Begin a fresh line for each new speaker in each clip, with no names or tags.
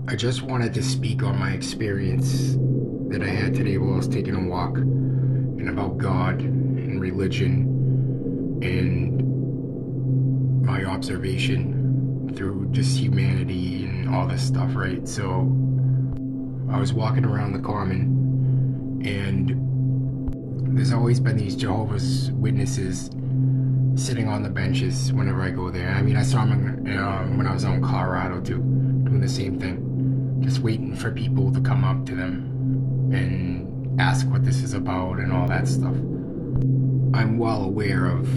I just wanted to speak on my experience that I had today while I was taking a walk, and about God and religion and my observation through just humanity and all this stuff, right? So I was walking around the common, and there's always been these Jehovah's Witnesses sitting on the benches whenever I go there. I mean, I saw them when I was out in Colorado too, doing the same thing, just waiting for people to come up to them and ask what this is about and all that stuff. I'm well aware of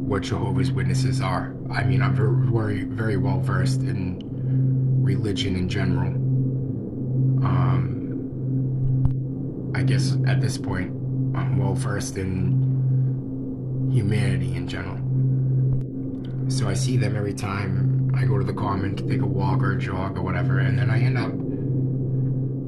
what Jehovah's Witnesses are. I mean, I'm very, very well versed in religion in general. I guess at this point, I'm well versed in humanity in general. So I see them every time I go to the common to take a walk or a jog or whatever, and then I end up,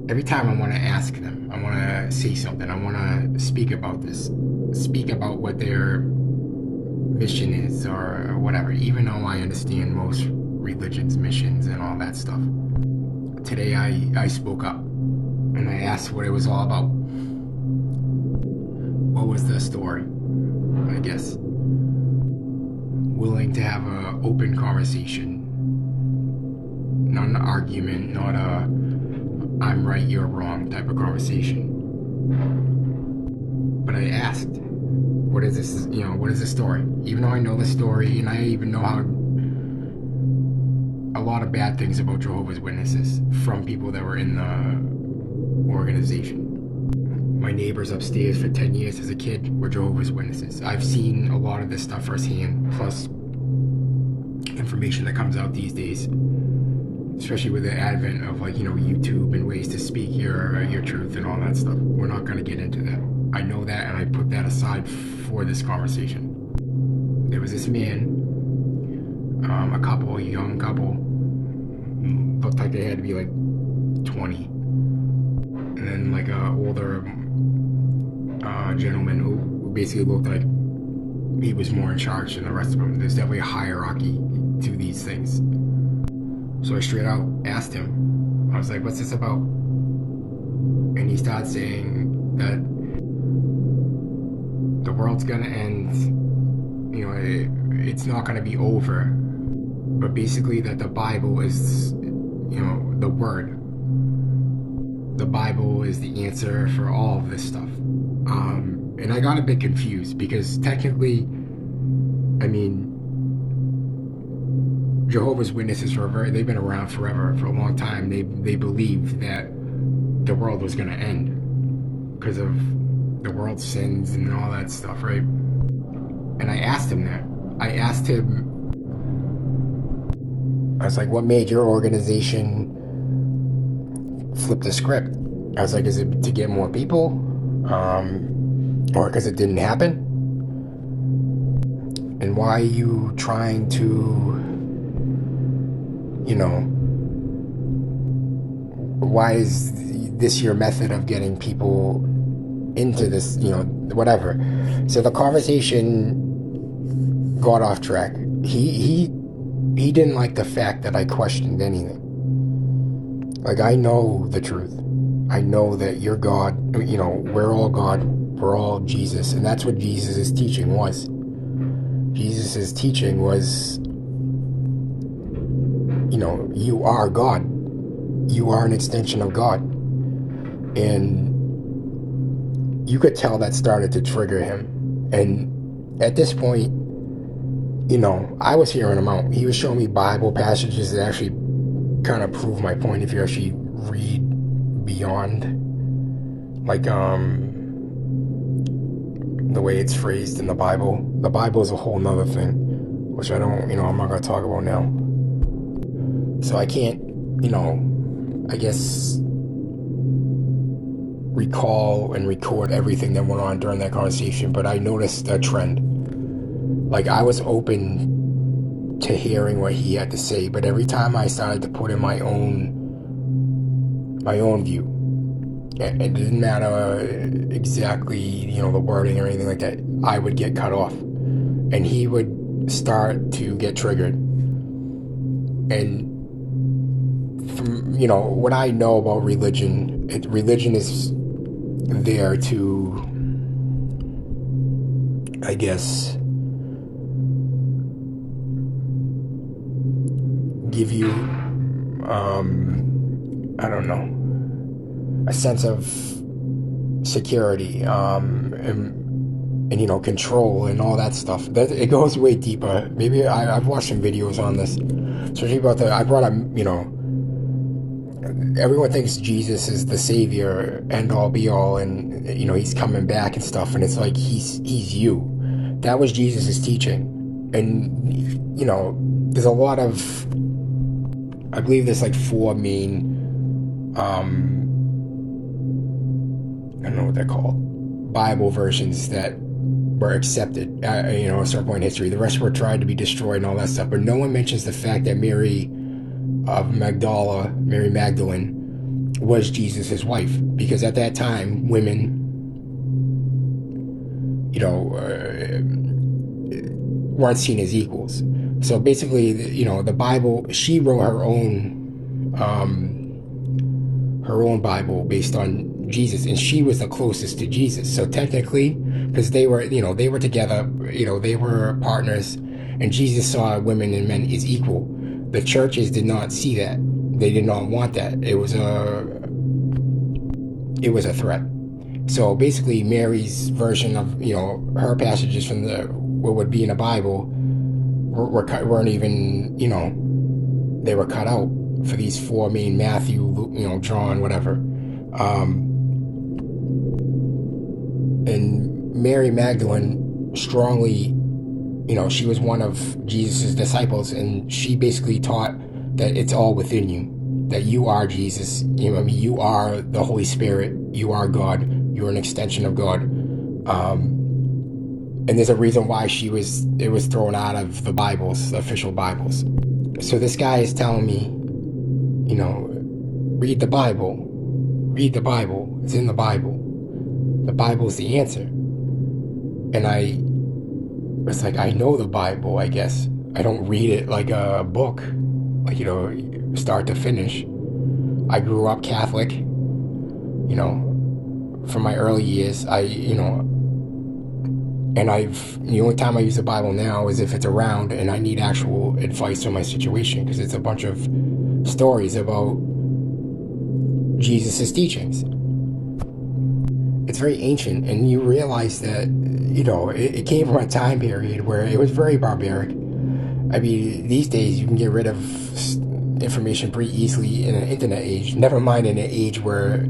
every time I want to ask them, I want to say something, I want to speak about this, speak about what their mission is or whatever, even though I understand most religions' missions and all that stuff. Today I spoke up and I asked what it was all about. What was the story, I guess. Willing to have an open conversation, not an argument, not a I'm right, you're wrong type of conversation. But I asked, what is this, what is the story? Even though I know the story, and I even know how a lot of bad things about Jehovah's Witnesses from people that were in the organization. My neighbors upstairs for 10 years as a kid were Jehovah's Witnesses. I've seen a lot of this stuff firsthand, plus information that comes out these days, especially with the advent of YouTube and ways to speak your truth and all that stuff. We're not going to get into that. I know that, and I put that aside for this conversation. There was this man, a young couple, looked like they had to be like 20, and then like a older gentleman who basically looked like he was more in charge than the rest of them. There's definitely a hierarchy to these things. So I straight out asked him, I was like, what's this about? And he started saying that the world's gonna end, it's not gonna be over, but basically that the Bible is, the word. The Bible is the answer for all of this stuff. And I got a bit confused because technically, I mean, Jehovah's Witnesses they've been around forever, for a long time. They believed that the world was going to end because of the world's sins and all that stuff, right? And I asked him that. I asked him, I was like, what made your organization flip the script? I was like, is it to get more people? Or because it didn't happen? And why are you trying to, why is this your method of getting people into this, whatever. So the conversation got off track. He didn't like the fact that I questioned anything. Like, I know the truth. I know that you're God, we're all God, we're all Jesus, and that's what Jesus' teaching was. Jesus' teaching was, you are God. You are an extension of God. And you could tell that started to trigger him. And at this point, I was hearing him out. He was showing me Bible passages that actually kind of prove my point if you actually read beyond, like, the way it's phrased in the Bible. The Bible is a whole nother thing, which I'm not going to talk about now. So I can't, I guess, recall and record everything that went on during that conversation, but I noticed a trend. Like, I was open to hearing what he had to say, but every time I started to put in my own view, it didn't matter exactly, the wording or anything like that, I would get cut off. And he would start to get triggered. And from, what I know about religion, religion is there to, I guess, give you, I don't know, a sense of security, and control and all that stuff. That it goes way deeper. Maybe I've watched some videos on this, especially about I brought up, everyone thinks Jesus is the savior, end all be all, and he's coming back and stuff, and it's like he's you. That was Jesus' teaching, and there's a lot of, I believe there's like 4 main, I don't know what they're called, Bible versions that were accepted at a certain point in history. The rest were tried to be destroyed and all that stuff, but no one mentions the fact that Mary Magdalene, was Jesus' wife, because at that time women, weren't seen as equals. So basically, the Bible, she wrote her own Bible based on Jesus, and she was the closest to Jesus. So technically, because they were together, they were partners, and Jesus saw women and men as equal. The churches did not see that. They did not want that. It was a threat. So basically, Mary's version of her passages from what would be in the Bible weren't even they were cut out for these 4 main, Matthew, Luke, John, whatever. And Mary Magdalene strongly, she was one of Jesus' disciples, and she basically taught that it's all within you, that you are Jesus. You are the Holy Spirit. You are God. You're an extension of God. And there's a reason why it was thrown out of the Bibles, the official Bibles. So this guy is telling me, read the Bible. Read the Bible. It's in the Bible. The Bible's the answer. And I was like, I know the Bible, I guess. I don't read it like a book, like, start to finish. I grew up Catholic, from my early years. And the only time I use the Bible now is if it's around and I need actual advice on my situation, because it's a bunch of stories about Jesus' teachings. It's very ancient, and you realize that, it came from a time period where it was very barbaric. I mean, these days you can get rid of information pretty easily in an internet age, never mind in an age where,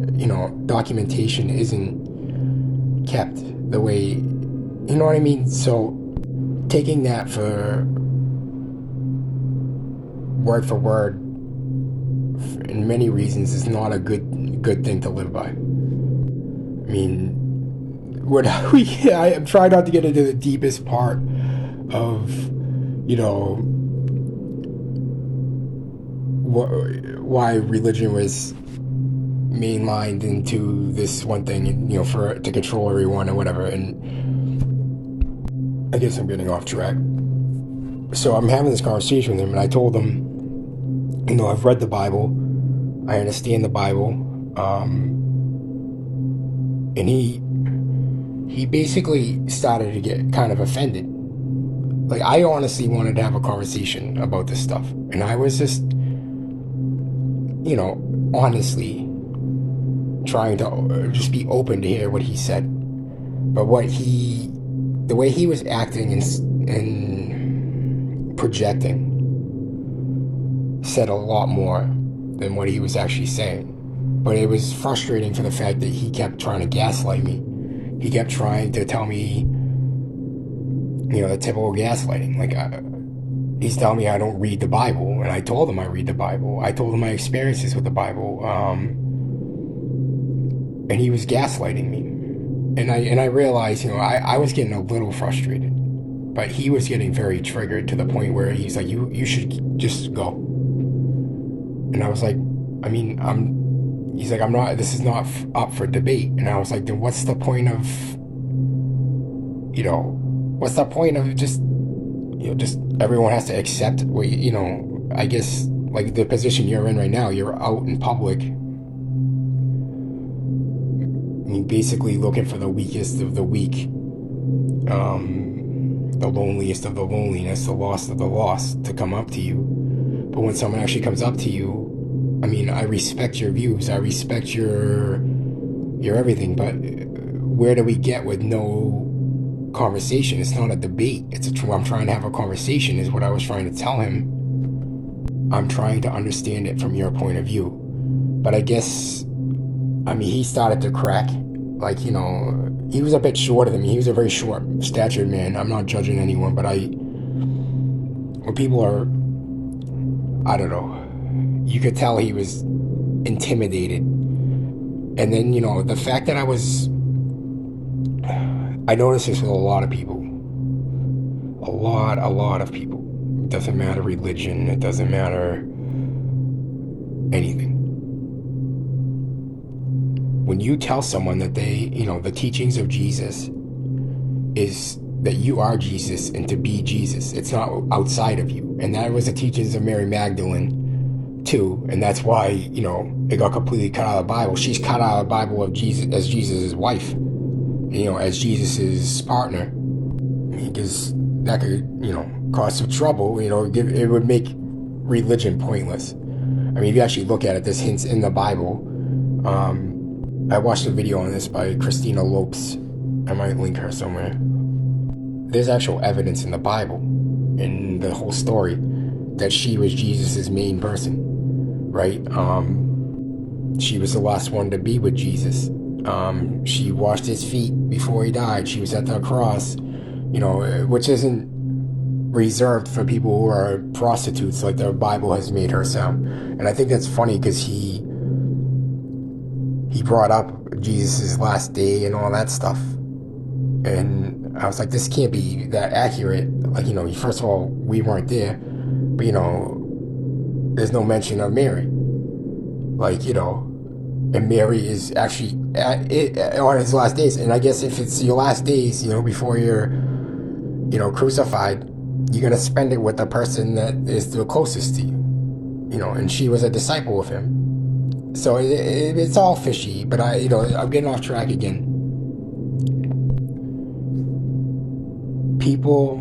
documentation isn't kept the way, you know what I mean? So taking that for word, in many reasons, is not a good thing to live by. I mean, I'm trying not to get into the deepest part of, why religion was mainlined into this one thing, to control everyone or whatever. And I guess I'm getting off track. So I'm having this conversation with him, and I told him, I've read the Bible, I understand the Bible, and he basically started to get kind of offended. Like, I honestly wanted to have a conversation about this stuff, and I was just, honestly trying to just be open to hear what he said. But the way he was acting and projecting said a lot more than what he was actually saying. But it was frustrating for the fact that he kept trying to gaslight me. He kept trying to tell me, the typical gaslighting. Like, he's telling me I don't read the Bible, and I told him I read the Bible. I told him my experiences with the Bible, and he was gaslighting me. And I realized, I was getting a little frustrated, but he was getting very triggered to the point where he's like, you should just go. And I was like, he's like, this is not up for debate. And I was like, then what's the point of, just everyone has to accept what, I guess like the position you're in right now, you're out in public. I mean, basically looking for the weakest of the weak, the loneliest of the loneliness, the lost of the lost to come up to you. But when someone actually comes up to you, I mean, I respect your views, I respect your everything, but where do we get with no conversation? It's not a debate. I'm trying to have a conversation, is what I was trying to tell him. I'm trying to understand it from your point of view. But I guess, I mean, he started to crack. Like, you know, he was a bit shorter than me. He was a very short-statured man. I'm not judging anyone, but when people are, I don't know, you could tell he was intimidated. And then, you know, the fact that I noticed this with a lot of people. A lot of people. It doesn't matter religion. It doesn't matter anything. When you tell someone that the teachings of Jesus is that you are Jesus and to be Jesus, it's not outside of you. And that was the teachings of Mary Magdalene too. And that's why, you know, it got completely cut out of the Bible. She's cut out of the Bible of Jesus as Jesus' wife, you know, as Jesus' partner. Because that could, you know, cause some trouble, you know, it would make religion pointless. I mean, if you actually look at it, there's hints in the Bible. I watched a video on this by Christina Lopes. I might link her somewhere. There's actual evidence in the Bible, in the whole story, that she was Jesus' main person, right? She was the last one to be with Jesus. She washed his feet before he died. She was at the cross, you know, which isn't reserved for people who are prostitutes, like the Bible has made her sound. And I think that's funny because he brought up Jesus' last day and all that stuff. And I was like, this can't be that accurate. Like, you know, first of all, we weren't there. But, you know, there's no mention of Mary. Like, you know, and Mary is actually on his last days. And I guess if it's your last days, you know, before you're, you know, crucified, you're going to spend it with the person that is the closest to you. You know, and she was a disciple of him. So it's all fishy, but I'm getting off track again. People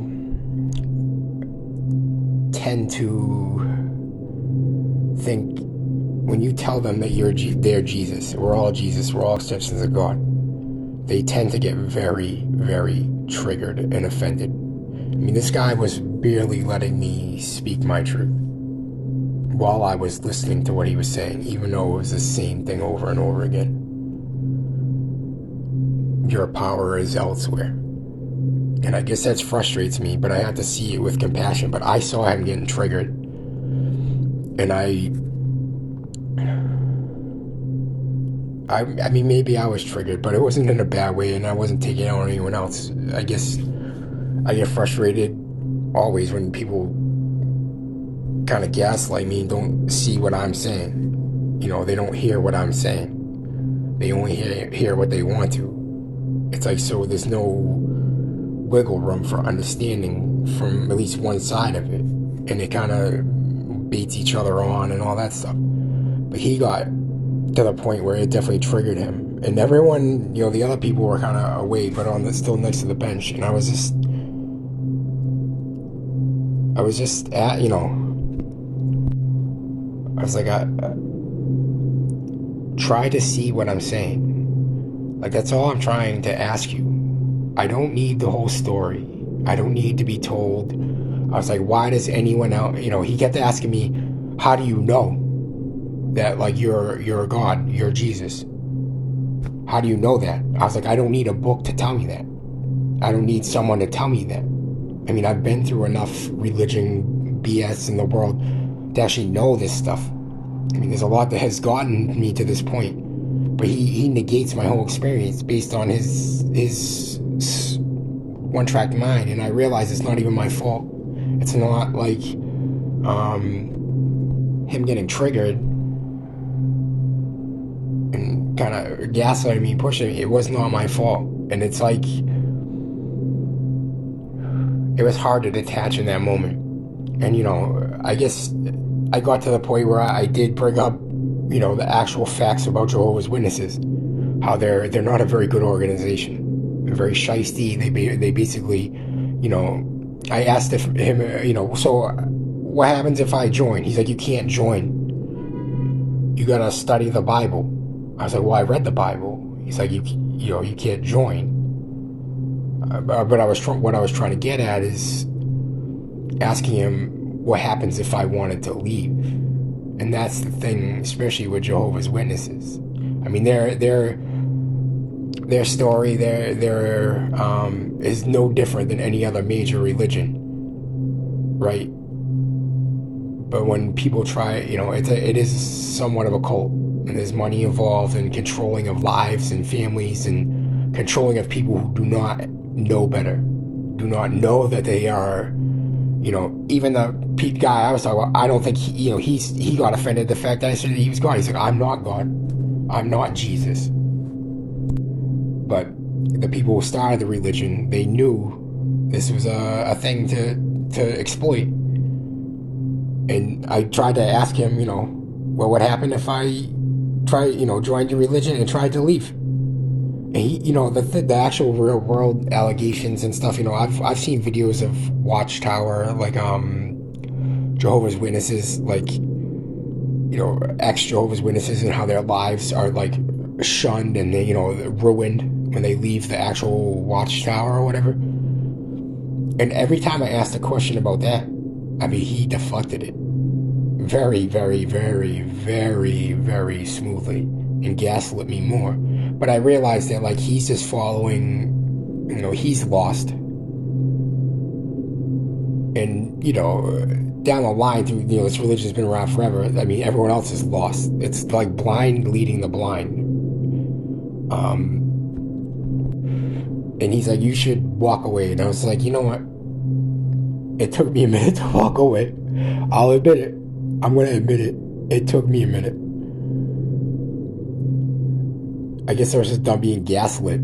tend to think when you tell them that they're Jesus, we're all Jesus, we're all extensions of God, they tend to get very, very triggered and offended. I mean, this guy was barely letting me speak my truth while I was listening to what he was saying, even though it was the same thing over and over again. Your power is elsewhere. And I guess that frustrates me, but I have to see it with compassion. But I saw him getting triggered. And I mean, maybe I was triggered, but it wasn't in a bad way, and I wasn't taking it on anyone else. I guess I get frustrated always when people kind of gaslight me and don't see what I'm saying. You know, they don't hear what I'm saying. They only hear what they want to. It's like, so there's no wiggle room for understanding from at least one side of it. And it kind of baits each other on and all that stuff. But he got to the point where it definitely triggered him. And everyone, you know, the other people were kind of away, but still next to the bench. And I was just at, you know, I was like, try to see what I'm saying. Like, that's all I'm trying to ask you. I don't need the whole story. I don't need to be told. I was like, why does anyone else, you know, he kept asking me, how do you know that, like, you're a God, you're Jesus? How do you know that? I was like, I don't need a book to tell me that. I don't need someone to tell me that. I mean, I've been through enough religion BS in the world to actually know this stuff. I mean, there's a lot that has gotten me to this point, but he negates my whole experience based on his one-track mind, and I realize it's not even my fault. It's not like him getting triggered and kind of gaslighting me, pushing me. It was not my fault, and it's like it was hard to detach in that moment. And, you know, I guess I got to the point where I did bring up, the actual facts about Jehovah's Witnesses, how they're not a very good organization. They're very shisty. They basically, I asked him, so what happens if I join? He's like, you can't join. You gotta study the Bible. I was like, well, I read the Bible. He's like, you can't join. But what I was trying to get at is asking him what happens if I wanted to leave. And that's the thing, especially with Jehovah's Witnesses. I mean, their story, their is no different than any other major religion, right? But when people try, it is somewhat of a cult, and there's money involved, and controlling of lives and families, and controlling of people who do not know better, do not know that they are, even the Pete guy I was talking about, I don't think he got offended at the fact that I said that he was God. He's like, I'm not God, I'm not Jesus. But the people who started the religion, they knew this was a thing to exploit. And I tried to ask him, well, what happened if I joined your religion and tried to leave? And he, the actual real world allegations and stuff, I've seen videos of Watchtower, like Jehovah's Witnesses, like, ex-Jehovah's Witnesses, and how their lives are like shunned and they, ruined when they leave the actual Watchtower or whatever. And every time I asked a question about that, he deflected it very, very, very, very, very smoothly and gaslit me more. But I realized that, like, he's just following, he's lost. And, down the line through, this religion's been around forever. I mean, everyone else is lost. It's like blind leading the blind. And he's like, you should walk away. And I was like, you know what? It took me a minute to walk away. I'll admit it. I'm going to admit it. It took me a minute. I guess I was just done being gaslit,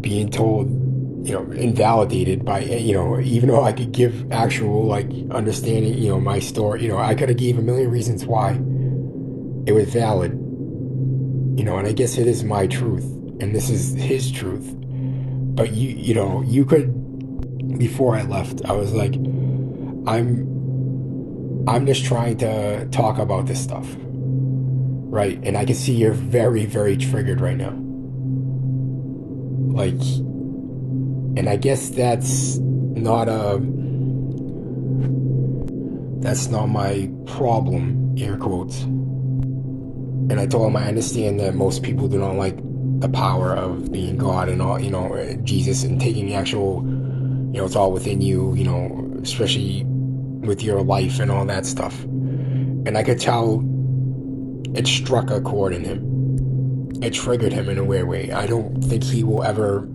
being told, invalidated by, even though I could give actual, like, understanding, my story, I could have gave a million reasons why it was valid, and I guess it is my truth, and this is his truth. But you could, before I left, I was like, I'm just trying to talk about this stuff, right? And I can see you're very, very triggered right now. Like, and I guess that's not my problem, air quotes. And I told him I understand that most people do not like the power of being God and all, Jesus, and taking actual, it's all within you, especially with your life and all that stuff. And I could tell it struck a chord in him. It triggered him in a weird way. I don't think he will ever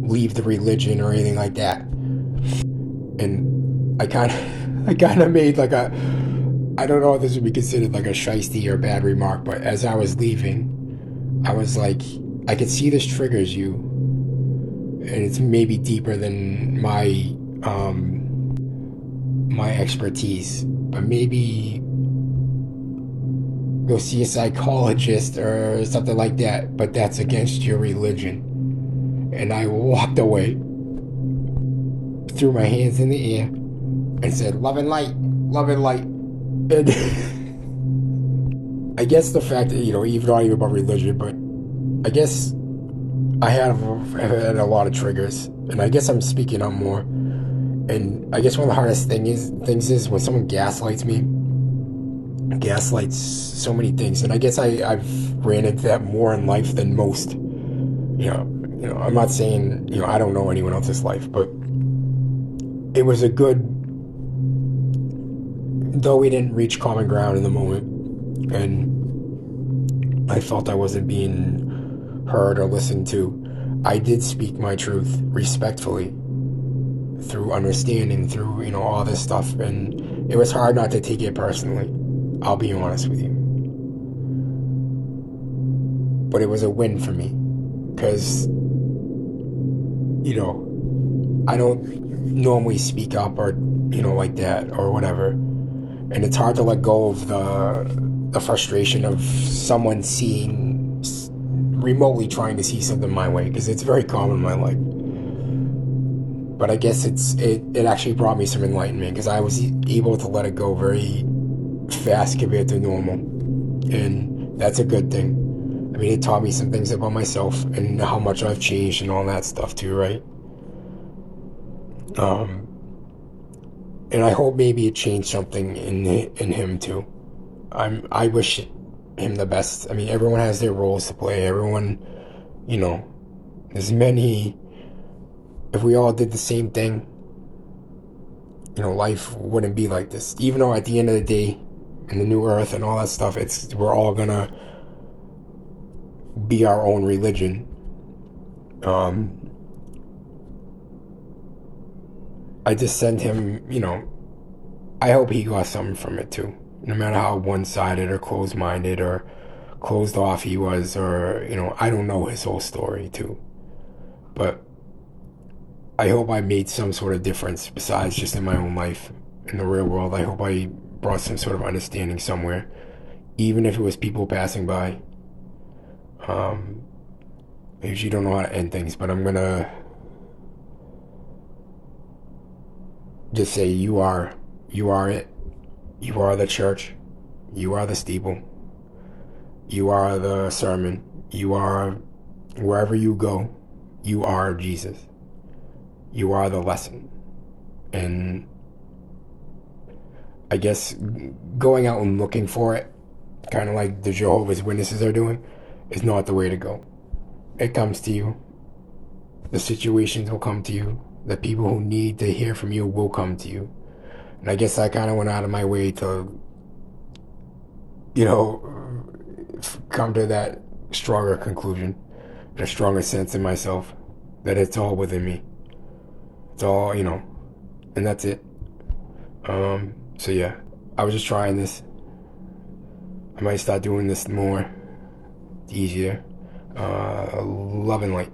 leave the religion or anything like that. And I kind of made like I don't know if this would be considered like a shiesty or bad remark, but as I was leaving, I was like, I could see this triggers you, and it's maybe deeper than my expertise, but maybe go see a psychologist or something like that, but that's against your religion. And I walked away, threw my hands in the air, and said, love and light, love and light. And I guess the fact that, even not even about religion, but I guess I have had a lot of triggers, and I guess I'm speaking up more. And I guess one of the hardest things is when someone gaslights me, gaslights so many things, and I guess I've ran into that more in life than most. I'm not saying, I don't know anyone else's life, but it was a good, though we didn't reach common ground in the moment, and I felt I wasn't being heard or listened to, I did speak my truth respectfully, through understanding, through, all this stuff, and it was hard not to take it personally. I'll be honest with you. But it was a win for me, because, I don't normally speak up or, like that or whatever. And it's hard to let go of the frustration of someone remotely trying to see something my way, because it's very common in my life. But I guess it actually brought me some enlightenment, because I was able to let it go very fast compared to normal, and that's a good thing. I mean, it taught me some things about myself and how much I've changed and all that stuff too, right? And I hope maybe it changed something in him too. I wish him the best. I mean, everyone has their roles to play. Everyone, there's many. If we all did the same thing, life wouldn't be like this. Even though at the end of the day, in the new earth and all that stuff, we're all gonna be our own religion. I just sent him, I hope he got something from it too. No matter how one-sided or closed-minded or closed off he was, or, I don't know his whole story too. But I hope I made some sort of difference besides just in my own life, in the real world. I hope I brought some sort of understanding somewhere, even if it was people passing by. I usually don't know how to end things, but I'm gonna just say you are it. You are the church. You are the steeple. You are the sermon. You are wherever you go. You are Jesus. You are the lesson. And I guess going out and looking for it, kind of like the Jehovah's Witnesses are doing, is not the way to go. It comes to you. The situations will come to you. The people who need to hear from you will come to you. And I guess I kind of went out of my way to, come to that stronger conclusion, a stronger sense in myself, that it's all within me. It's all, and that's it. So yeah, I was just trying this. I might start doing this more. It's easier. Love and light.